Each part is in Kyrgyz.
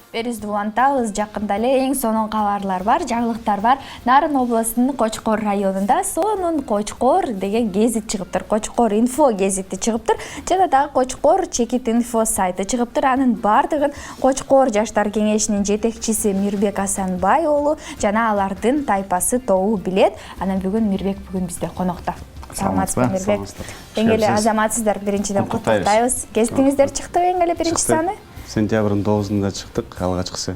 Беризди улантабыз. Жакында эле эң сонун кабарлар бар, жаңылыктар бар. Нарын областынын Кочкор районунда сонун Кочкор деген гезит чыгыптыр. Кочкор инфо гезити чыгыптыр. Жана дагы Кочкор чекит инфо сайты чыгыптыр. Анын бардыгын Кочкор жаштар кеңешинин жетекчиси Мирбек Асанбай уулу жана алардын тайпасы тобу билет. Анан бүгүн Мирбек бизде конокто. Саламатсызбы, Мирбек? Эң эле азаматсыздар, биринчиден куттуктайбыз. Гезитиңиздер чыкты эң эле биринчи саны? Сентябрдын 9-unda чыктык, алгачкысы.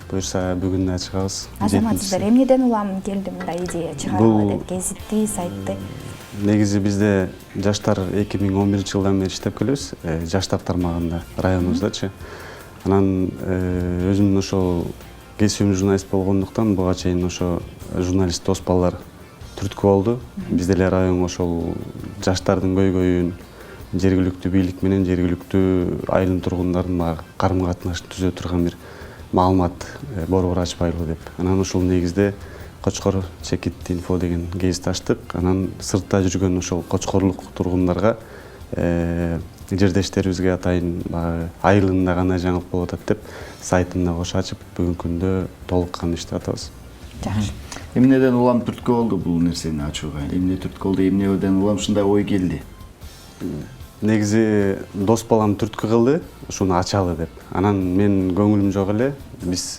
Буюрса бүгүн да чыгабыз. Азаматсыздар эмнеден улам келди мындай идея чыгарууга деп гезитти, сайтты? Негизи бизде жаштар 2011-жылдан бери иштеп келебиз, жаштар тармагында районубуздачы. Анан өзүмдүн ошол кесибим журналист болгондуктан буга чейин ошо журналист дос балдар түрткү болду. Бизде эле район ошол жаштардын көйгөйүн жергиликтүү бийлик менен жергиликтүү айылдын тургундардын карым катнашын түзө турган бир маалымат борбор ачпайлы деп. Анан ушул негизде Кочкор чекит инфо деген гезит ачтык. Анан сыртта жүргөн ошол кочкорлук тургундарга жердештерибизге атайын айылында кандай жаңылык болуп атат деп сайтында кошо ачып бүгүнкү күндө толук кандуу иштеп атабыз. Жакшы. Эмнеден улам түрткү болду бул нерсени ачууга? Эмне түрткү болду, эмнеден улам ушундай ой келди? Негизи дос балам түрткү кылды, ушуну ачалы деп. Анан мен көңүлүм жок эле. Биз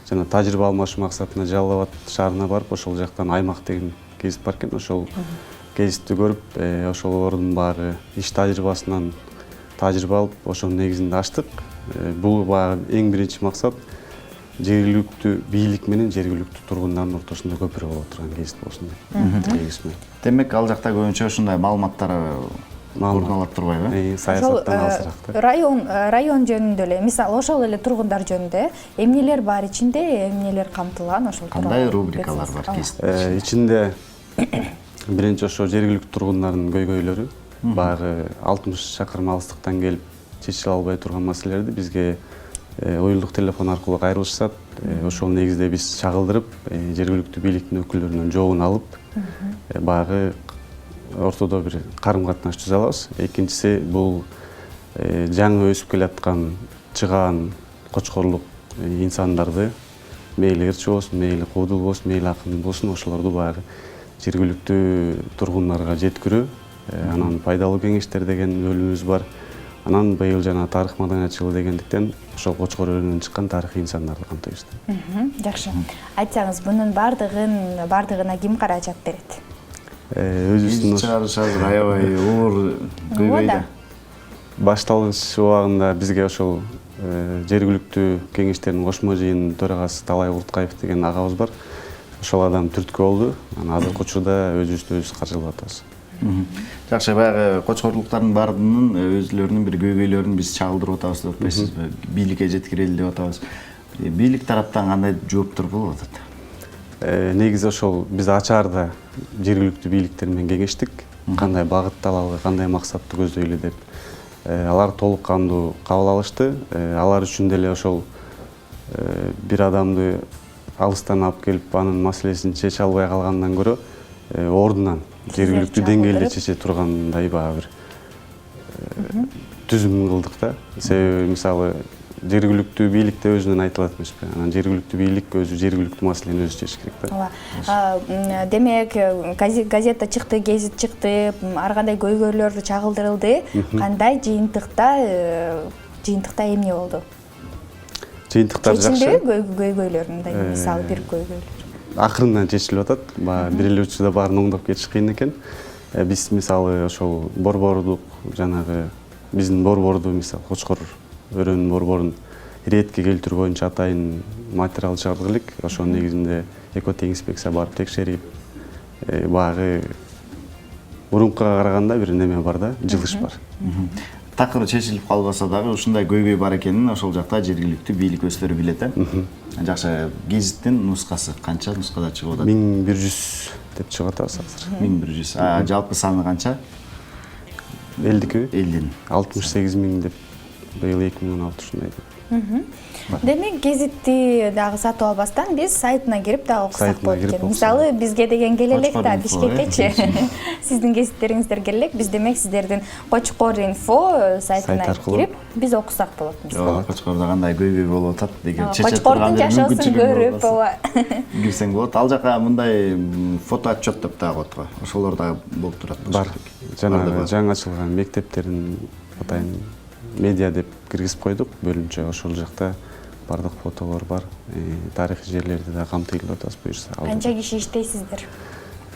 жана тажрыйба алмашуу максатында Жалал Абад шаарына барып, ошол жактан Аймак деген гезит бар экен. Ошол гезитти көрүп, ошолордун баары иш тажрыйбасынан тажрыйба алып, ошонун негизинде ачтык. Бул эң биринчи максат жергиликтүү бийлик менен жергиликтүү тургундардын ортосунда көпүрө боло турган гезит болсун деп. Демек, ал жакта көбүнчө ушундай маалыматтар орун алып турбайбы? Саясаттан алысыраак. Район жөнүндө эле, мисалы ошол эле тургундар жөнүндө эмнелер бар ичинде, эмнелер камтылган ошол тууралуу? Кандай рубрикалар бар гезиттин ичинде? Биринчи ошо жергиликтүү тургундардын көйгөйлөрү, баягы 60 чакырым алыстыктан келип чечиле албай турган маселелерди бизге уюлдук телефон аркылуу кайрылышат. Ошол негизде биз чагылдырып, жергиликтүү бийликтин өкүлдөрүнүн жообун алып, баягы ортодо бир карым катнаш түзө алабыз. Экинчиси бул жаңы өсүп келаткан чыгаан кочкорлук инсандарды, мейли ырчы болсун, мейли куудул болсун, мейли акын болсун, ошолорду баягы жергиликтүү тургундарга жеткирүү. Анан пайдалуу кеңештер деген бөлүмүбүз бар. Анан быйыл жана тарых маданият жылы дегендиктен ошол Кочкор өрөөнүнөн чыккан тарыхый инсандарды камтыйбыз. Жакшы. Айтсаңыз, бунун бардыгына ким каражат берет? Өзүбүздүн чыгарыш азыр аябай оор көйгөйдө. Башталгыч убагында бизге ошол жергиликтүү кеңештердин кошмо жыйынынын төрагасы Талай Курткаев деген агабыз бар. Ошол адам түрткү болду. Анан азыркы учурда өзүбүз каржылап атабыз. Жакшы, баягы кочкорлуктардын баардыгынын өзлөрүнүн бир көйгөйлөрүн биз чагылдырып атабыз деп атпайсызбы? Бийликке жеткирели деп атабыз. Бийлик тараптан кандай жооптор болуп атат? Негизи ошол биз ачаарда жергиликтүү бийликтер менен кеңештик. Кандай багытты алалы, кандай максатты көздөйлү деп. Алар толук кандуу кабыл алышты. Алар үчүн деле ошол бир адамды алыстан алып келип анын маселесин чече албай калгандан көрө ордунан жергиликтүү деңгээлде чече тургандай бир түзүм кылдык да. Себеби мисалы жергиликтүү бийликте өзүнөн айтылат эмеспи? Анан жергиликтүү бийлик өзү жергиликтүү маселени өзү чечиш керек да. Ооба. Демек, газета чыкты, гезит чыкты, ар кандай көйгөйлөр чагылдырылды. Кандай жыйынтыкта эмне болду? Жыйынтыктар жакшы. Чечилди көйгөйлөр, мындай мисалы бир көйгөйлөр. Акырындан чечилип атат. Бир эле учурда баарын оңдоп кетиш кыйын экен. Биз мисалы ошол борбордук жанагы биздин борборду мисалы Кочкор өрөөнүн борборун иретке келтирүү боюнча атайын материал чыгардык элек. Ошонун негизинде экотең-инспекция барып текшерип, баягы мурункуга караганда бир неме бар да, жылыш бар. Такыр чечилип калбаса дагы ушундай көйгөй бар экенин ошол жакта жергиликтүү бийлик өздөрү билет, Жакшы, гезиттин нускасы канча нускада чыгып атат? 1100 деп чыгып атабыз азыр. 1100. Жалпы саны канча? Элдики? Элдин. 68 000 деп быйыл 2016 ушундай деп. Демек гезитти дагы сатып албастан биз сайтына кирип дагы окусак Сайтына болот кирип экен. окусак. Мисалы бизге деген келелек Кочкор да инфо, Бишкеккечи. Сиздин гезиттериңиздер келелек. Биз демек сиздердин Кочкор инфо сайтына Сайт аркылуу. кирип биз окусак болот мисалы. Кочкордо кандай көйгөй болуп атат деген Кочкордун жашоосун көрүп ооба. кирсең болот. Ал жака мындай фото отчет деп дагы коет го. Ошолор дагы болуп турат. бар. Жанагы жаңы ачылган мектептердин атайын медиа деп киргизип койдук бөлүмчө. Ошол жакта бардык фотолор бар. Тарыхый жерлерди да камтыйлып атабыз буюрса. Канча киши иштейсиздер?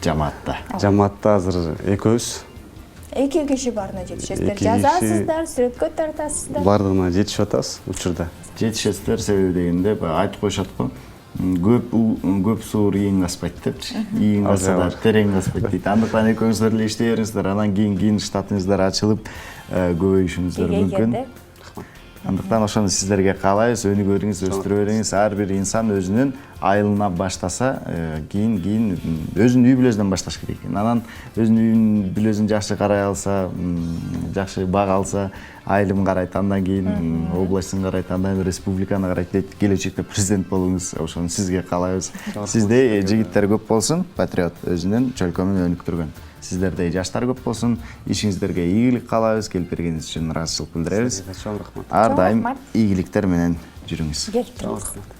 Жамаатта. Жамаатта азыр экөөбүз. 2 киши барына жетишесиздер. Эки Жазасыздар, сүрөткө тартасыздар. Бардыгына жетишип атабыз учурда. Жетишесиздер себеби дегенде айтып коюшат го. Көп суур ийиң аспайт депчи. Ийиң аса да терең аспайт дейт. Андыктан экөөңүздөр эле иштей бериңиздер. Анан кийин штатыңыздар ачылып көбөйүшүңүздөр мүмкүн. Андыктан ошону сиздерге каалайбыз, өнүгөрүңүз, өстүрө бериңиз. Ар бир инсан өзүнүн айылына баштаса, кийин өзүнүн үй бүлөсүнөн башташ керек экен. Анан өзүнүн үй бүлөсүн жакшы карай алса, жакшы бага алса, айылын карайт, андан кийин областын карайт, андан кийин республиканы карайт, келечекте президент болуңуз, ошону сизге каалайбыз. Сизде жигиттер көп болсун, патриот өзүнүн чөлкөмүн өнүктүргөн. Сиздерде жаштар көп болсун, ишиңиздерге ийгилик каалайбыз, келип бергениңиз үчүн ыраазычылык билдиребиз. Чоң рахмат. Ар дайым рахмат. ийгиликтер менен жүрүңүз. Келип туруңуз. Рахмат.